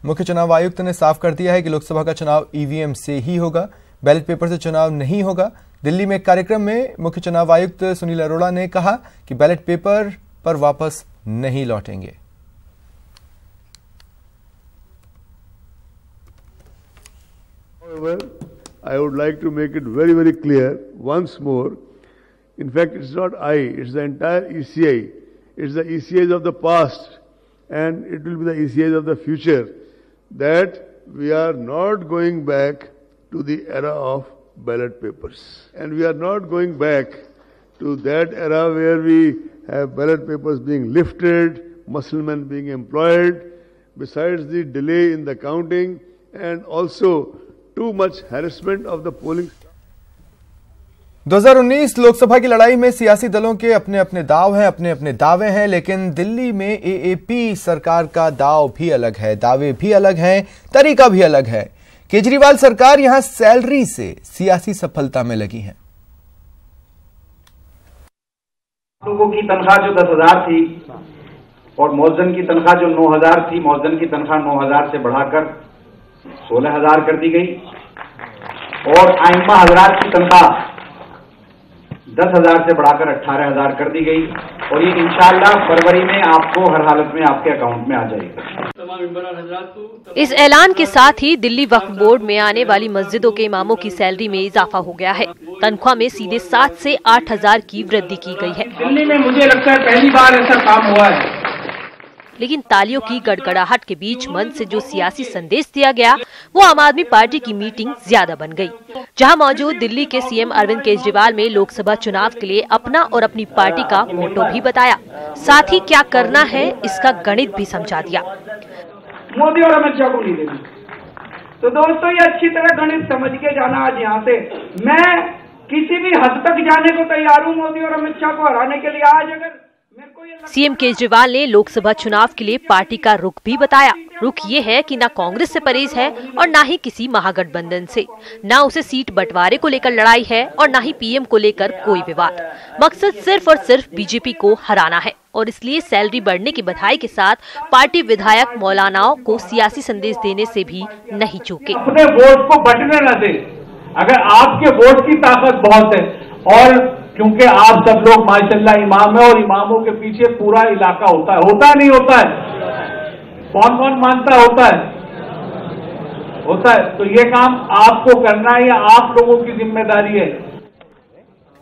मुख्य चुनाव आयुक्त ने साफ कर दिया है कि लोकसभा का चुनाव ईवीएम से ही होगा, बैलेट पेपर से चुनाव नहीं होगा। दिल्ली में एक कार्यक्रम में मुख्य चुनाव आयुक्त सुनील अरोड़ा ने कहा कि बैलेट पेपर पर वापस नहीं लौटेंगे। I would like to make it very, very clear once more. In fact, it's not I, it's the entire ECI. It's the ECIs of the past and it will be the ECIs of the future, that we are not going back to the era of ballot papers. And we are not going back to that era where we have ballot papers being lifted, musclemen being employed, besides the delay in the counting and also too much harassment of the polling. 2019 Lok Sabha की लड़ाई में सियासी दलों के अपने अपने दाव हैं, अपने अपने दावे हैं, लेकिन दिल्ली में एएपी सरकार का दाव भी अलग है, दावे भी अलग हैं, तरीका भी अलग है। केजरीवाल सरकार यहां सैलरी से सियासी सफलता में लगी है। लोगों की तनख्वाह जो 10,000 थी और मौजन की तनख्वाह जो 9,000 थी, मौजन की तनख्वाह 9,000 से बढ़ाकर 16,000 कर दी गई और आइम्मा हजरात की तनख्वाह 10,000 से बढ़ाकर 18,000 कर दी गई और ये इंशाअल्लाह फरवरी में आपको हर हालत में आपके अकाउंट में आ जाएगा। इस ऐलान के साथ ही दिल्ली वक्फ बोर्ड में आने वाली मस्जिदों के इमामों की सैलरी में इजाफा हो गया है। तनख्वाह में सीधे 7 से 8,000 की वृद्धि की गई है। दिल्ली में मुझे लगता है पहली बार ऐसा काम हुआ है। लेकिन तालियों की गड़गड़ाहट के बीच मंच से जो सियासी संदेश दिया गया वो आम आदमी पार्टी की मीटिंग ज्यादा बन गई। जहां मौजूद दिल्ली के सीएम अरविंद केजरीवाल ने लोकसभा चुनाव के लिए अपना और अपनी पार्टी का मोटो भी बताया, साथ ही क्या करना है इसका गणित भी समझा दिया। मोदी और अमित शाह को नहीं देगी तो दोस्तों ये अच्छी तरह गणित समझ के जाना। आज यहाँ से मैं किसी भी हद तक जाने को तैयार हूँ मोदी और अमित शाह को हराने के लिए। आज अगर सीएम केजरीवाल ने लोकसभा चुनाव के लिए पार्टी का रुख भी बताया। रुख ये है कि न कांग्रेस से परहेज है और न ही किसी महागठबंधन से, न उसे सीट बंटवारे को लेकर लड़ाई है और न ही पीएम को लेकर कोई विवाद। मकसद सिर्फ और सिर्फ बीजेपी को हराना है और इसलिए सैलरी बढ़ने की बधाई के साथ पार्टी विधायक मौलानाओं को सियासी संदेश देने से भी नहीं चूके। अपने वोट को बंटने न दे। अगर आपके वोट की ताकत बहुत है और क्योंकि आप सब लोग माशाल्लाह इमाम है और इमामों के पीछे पूरा इलाका होता है नहीं होता है? कौन कौन मानता होता है? तो ये काम आपको करना है, ये आप लोगों की जिम्मेदारी है।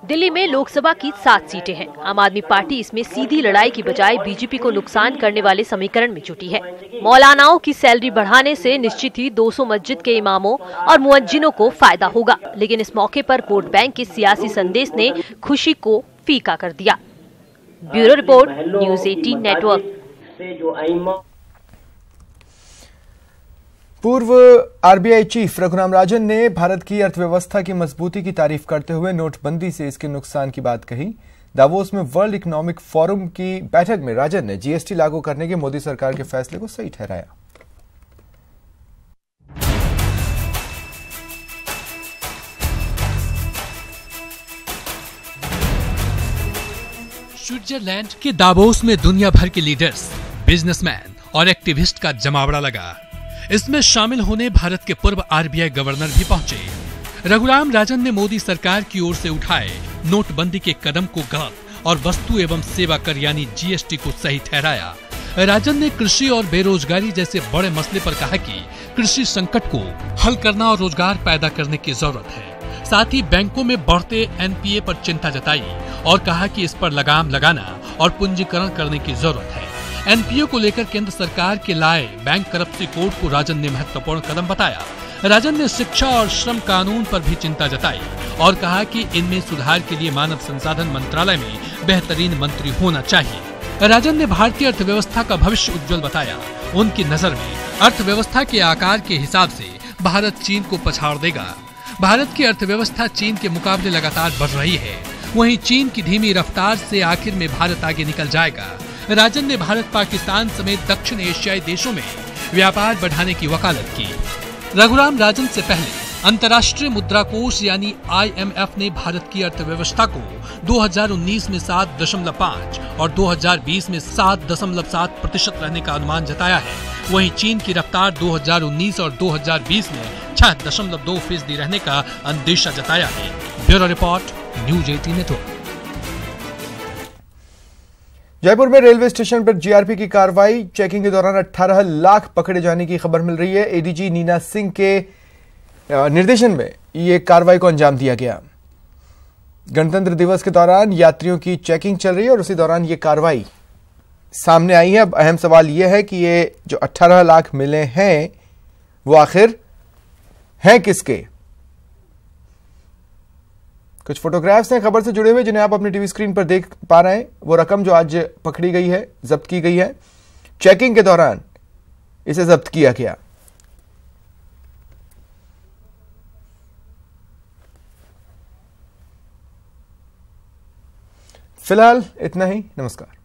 दिल्ली में लोकसभा की 7 सीटें हैं। आम आदमी पार्टी इसमें सीधी लड़ाई की बजाय बीजेपी को नुकसान करने वाले समीकरण में जुटी है। मौलानाओं की सैलरी बढ़ाने से निश्चित ही 200 मस्जिद के इमामों और मुअज्जिनों को फायदा होगा, लेकिन इस मौके पर वोट बैंक के सियासी संदेश ने खुशी को फीका कर दिया। Bureau report, news 18 network. पूर्व आरबीआई चीफ रघुराम राजन ने भारत की अर्थव्यवस्था की मजबूती की तारीफ करते हुए नोटबंदी से इसके नुकसान की बात कही। दावोस में वर्ल्ड इकोनॉमिक फोरम की बैठक में राजन ने जीएसटी लागू करने के मोदी सरकार के फैसले को सही ठहराया। स्विट्जरलैंड के दावोस में दुनिया भर के लीडर्स, बिजनेसमैन और एक्टिविस्ट का जमावड़ा लगा। इसमें शामिल होने भारत के पूर्व आरबीआई गवर्नर भी पहुंचे। रघुराम राजन ने मोदी सरकार की ओर से उठाए नोटबंदी के कदम को गलत और वस्तु एवं सेवा कर यानी जीएसटी को सही ठहराया। राजन ने कृषि और बेरोजगारी जैसे बड़े मसले पर कहा कि कृषि संकट को हल करना और रोजगार पैदा करने की जरूरत है। साथ ही बैंकों में बढ़ते एनपीए पर चिंता जताई और कहा कि इस पर लगाम लगाना और पूंजीकरण करने की जरूरत है। एनपीओ को लेकर केंद्र सरकार के लाए बैंक करप्सी कोड को राजन ने महत्वपूर्ण कदम बताया। राजन ने शिक्षा और श्रम कानून पर भी चिंता जताई और कहा कि इनमें सुधार के लिए मानव संसाधन मंत्रालय में बेहतरीन मंत्री होना चाहिए। राजन ने भारतीय अर्थव्यवस्था का भविष्य उज्जवल बताया। उनकी नजर में अर्थव्यवस्था के आकार के हिसाब से भारत चीन को पछाड़ देगा। भारत की अर्थव्यवस्था चीन के मुकाबले लगातार बढ़ रही है, वहीं चीन की धीमी रफ्तार से आखिर में भारत आगे निकल जाएगा। राजन ने भारत पाकिस्तान समेत दक्षिण एशियाई देशों में व्यापार बढ़ाने की वकालत की। रघुराम राजन से पहले अंतर्राष्ट्रीय मुद्रा कोष यानी IMF ने भारत की अर्थव्यवस्था को 2019 में 7.5 और 2020 में 7.7% रहने का अनुमान जताया है। वहीं चीन की रफ्तार 2019 और 2020 में 6.2% रहने का अंदेशा जताया है। Bureau report, news 18 network. Jaipur में रेलवे स्टेशन पर जीआरपी की कार्रवाई, चेकिंग के दौरान 18 लाख पकड़े जाने की खबर मिल रही है। एडीजी नीना सिंह के निर्देशन में ये कार्रवाई को अंजाम दिया गया। गणतंत्र दिवस के दौरान यात्रियों की चेकिंग चल रही है और उसी दौरान ये कार्रवाई सामने आई है। अब अहम सवाल यह है कि ये जो 18 लाख मिले हैं वो आखिर हैं किसके। कुछ फोटोग्राफ्स हैं खबर से जुड़े हुए जिन्हें आप अपनी टीवी स्क्रीन पर देख पा रहे हैं। वो रकम जो आज पकड़ी गई है, जब्त की गई है, चेकिंग के दौरान इसे जब्त किया गया। फिलहाल इतना ही, नमस्कार।